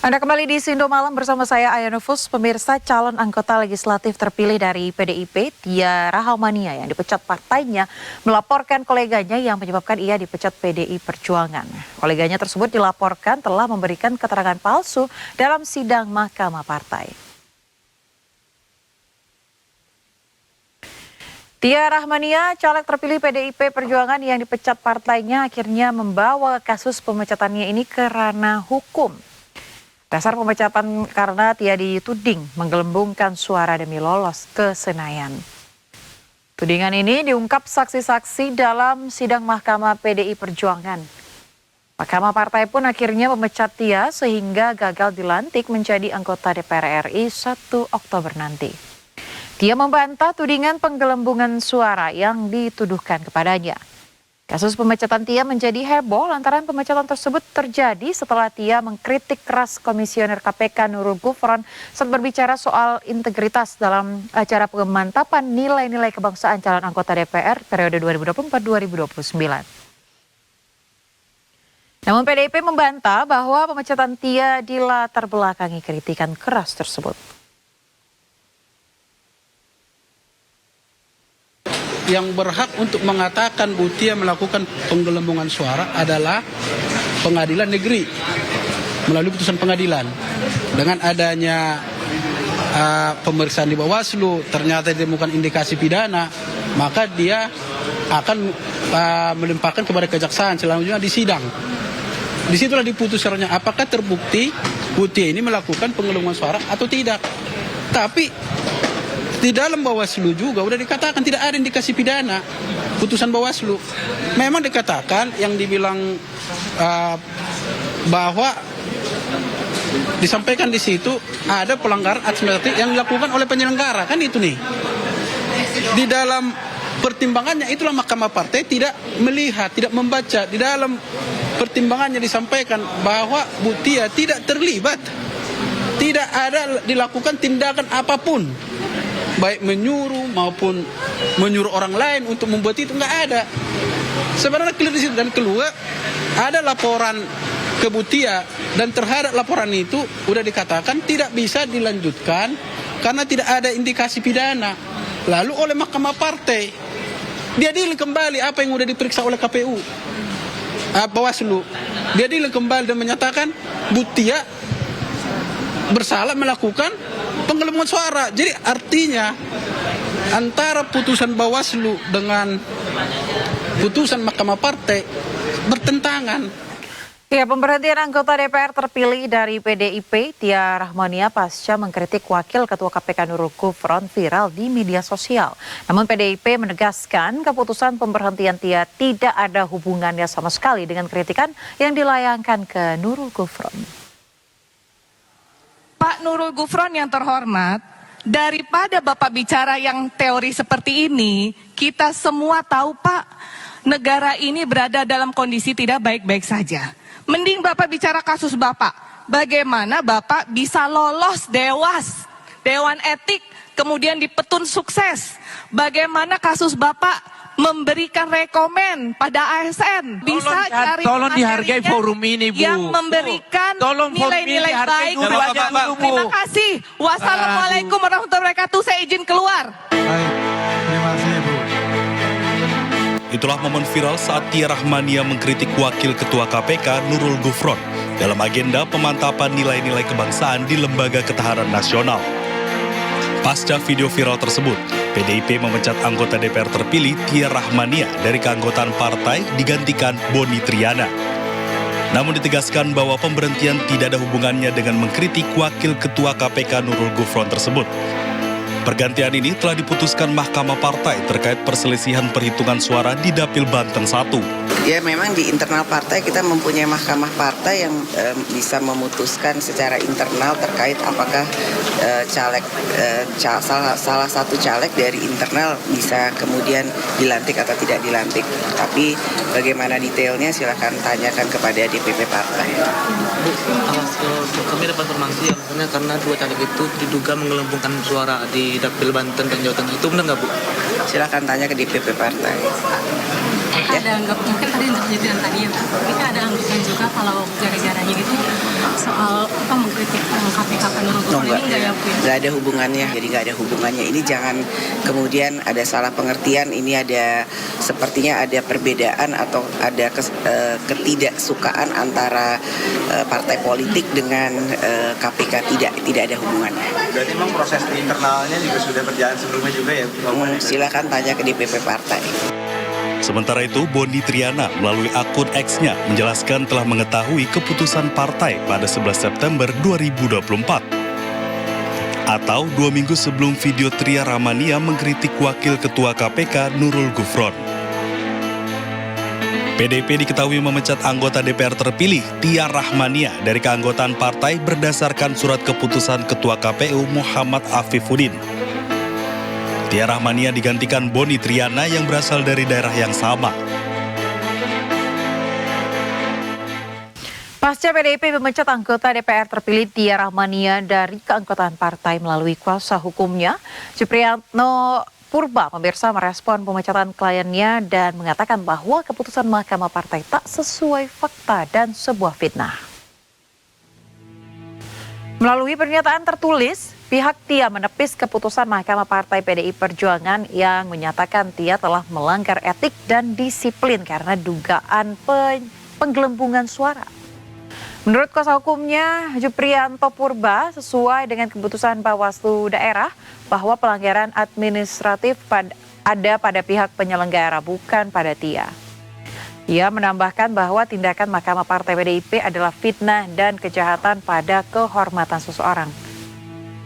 Anda kembali di Sindo Malam bersama saya Aya Nufus. Pemirsa, calon anggota legislatif terpilih dari PDIP, Tia Rahmania yang dipecat partainya melaporkan koleganya yang menyebabkan ia dipecat PDI Perjuangan. Koleganya tersebut dilaporkan telah memberikan keterangan palsu dalam sidang Mahkamah Partai. Tia Rahmania, caleg terpilih PDIP Perjuangan yang dipecat partainya akhirnya membawa kasus pemecatannya ini ke ranah hukum. Dasar pemecatan karena Tia dituding menggelembungkan suara demi lolos ke Senayan. Tudingan ini diungkap saksi-saksi dalam sidang Mahkamah PDI Perjuangan. Mahkamah Partai pun akhirnya memecat Tia sehingga gagal dilantik menjadi anggota DPR RI 1 Oktober nanti. Tia membantah tudingan penggelembungan suara yang dituduhkan kepadanya. Kasus pemecatan Tia menjadi heboh lantaran pemecatan tersebut terjadi setelah Tia mengkritik keras Komisioner KPK Nurul Gufron saat berbicara soal integritas dalam acara pemantapan nilai-nilai kebangsaan calon anggota DPR periode 2024-2029. Namun PDIP membantah bahwa pemecatan Tia dilatar belakangi kritikan keras tersebut. Yang berhak untuk mengatakan Bu Tia melakukan penggelembungan suara adalah pengadilan negeri melalui putusan pengadilan. Dengan adanya pemeriksaan di Bawaslu ternyata ditemukan indikasi pidana, maka dia akan melimpahkan kepada kejaksaan selanjutnya di sidang. Disitulah diputuskannya apakah terbukti Bu Tia ini melakukan penggelembungan suara atau tidak. Tapi di dalam Bawaslu juga udah dikatakan tidak ada indikasi pidana putusan Bawaslu. Memang dikatakan yang dibilang bahwa disampaikan di situ ada pelanggaran administratif yang dilakukan oleh penyelenggara, kan itu nih. Di dalam pertimbangannya itulah Mahkamah Partai tidak melihat, tidak membaca. Di dalam pertimbangannya disampaikan bahwa Bu Tia tidak terlibat, tidak ada dilakukan tindakan apapun, baik menyuruh maupun menyuruh orang lain untuk membuat itu, nggak ada. Sebenarnya clear di situ. Dan keluar ada laporan ke Bu Tia dan terhadap laporan itu udah dikatakan tidak bisa dilanjutkan karena tidak ada indikasi pidana. Lalu oleh Mahkamah Partai diadili kembali apa yang udah diperiksa oleh KPU, Bawaslu. Diadili kembali dan menyatakan Bu Tia bersalah melakukan penggelembungan suara. Jadi artinya antara putusan Bawaslu dengan putusan Mahkamah Partai bertentangan. Ya, pemberhentian anggota DPR terpilih dari PDIP, Tia Rahmania pasca mengkritik Wakil Ketua KPK Nurul Gufron viral di media sosial. Namun PDIP menegaskan keputusan pemberhentian Tia tidak ada hubungannya sama sekali dengan kritikan yang dilayangkan ke Nurul Gufron. Pak Nurul Gufron yang terhormat, daripada Bapak bicara yang teori seperti ini, kita semua tahu Pak, negara ini berada dalam kondisi tidak baik-baik saja. Mending Bapak bicara kasus Bapak, bagaimana Bapak bisa lolos Dewan Etik, kemudian dipetun sukses. Bagaimana kasus Bapak memberikan rekomen pada ASN, bisa cari tolong dihargai forum ini, Bu. Yang memberikan nilai-nilai baik. Terima kasih. Wassalamualaikum warahmatullahi wabarakatuh. Saya izin keluar. Baik, terima kasih, Bu. Itulah momen viral saat Tia Rahmania mengkritik Wakil Ketua KPK Nurul Gufron dalam agenda pemantapan nilai-nilai kebangsaan di Lembaga Ketahanan Nasional. Pasca video viral tersebut, PDIP memecat anggota DPR terpilih Tia Rahmania dari keanggotaan partai digantikan Boni Triana. Namun ditegaskan bahwa pemberhentian tidak ada hubungannya dengan mengkritik Wakil Ketua KPK Nurul Gufron tersebut. Pergantian ini telah diputuskan Mahkamah Partai terkait perselisihan perhitungan suara di Dapil Banten 1. Ya, memang di internal partai kita mempunyai Mahkamah Partai yang bisa memutuskan secara internal terkait apakah salah satu caleg dari internal bisa kemudian dilantik atau tidak dilantik. Tapi bagaimana detailnya silakan tanyakan kepada DPP partai. Bu, kami dapat informasi alasannya karena dua caleg itu diduga menggelembungkan suara di Dapil Banten dan Jawa Tengah. Itu benar nggak Bu? Silakan tanya ke DPP partai. Ya. Ada anggap mungkin tadi untuk kejadian tadi ya, kita ada anggapan juga kalau gara-garanya itu soal mengkritik KPK Nurul Gufron ini nggak ya Bu? Nggak ada hubungannya, jadi nggak ada hubungannya. Ini jangan kemudian ada salah pengertian. Ini ada sepertinya ada perbedaan atau ada ketidaksukaan antara partai politik dengan KPK. Tidak ada hubungannya. Berarti memang proses di internalnya juga sudah berjalan sebelumnya juga ya? Silakan tanya ke DPP partai. Sementara itu, Boni Triana melalui akun X-nya menjelaskan telah mengetahui keputusan partai pada 11 September 2024. Atau 2 minggu sebelum video Tria Rahmania mengkritik Wakil Ketua KPK Nurul Gufron. PDIP diketahui memecat anggota DPR terpilih Tia Rahmania dari keanggotaan partai berdasarkan surat keputusan Ketua KPU Muhammad Afifuddin. Tia Rahmania digantikan Boni Triana yang berasal dari daerah yang sama. Pasca PDIP memecat anggota DPR terpilih Tia Rahmania dari keanggotaan partai melalui kuasa hukumnya, Supriyatno Purba pemirsa merespon pemecatan kliennya dan mengatakan bahwa keputusan Mahkamah Partai tak sesuai fakta dan sebuah fitnah. Melalui pernyataan tertulis, pihak Tia menepis keputusan Mahkamah Partai PDI Perjuangan yang menyatakan Tia telah melanggar etik dan disiplin karena dugaan penggelembungan suara. Menurut kuasa hukumnya, Supriyanto Purba, sesuai dengan keputusan Bawaslu daerah bahwa pelanggaran administratif ada pada pihak penyelenggara, bukan pada Tia. Ia menambahkan bahwa tindakan Mahkamah Partai PDIP adalah fitnah dan kejahatan pada kehormatan seseorang.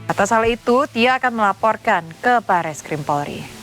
Atas hal itu, Tia akan melaporkan ke Barreskrim Polri.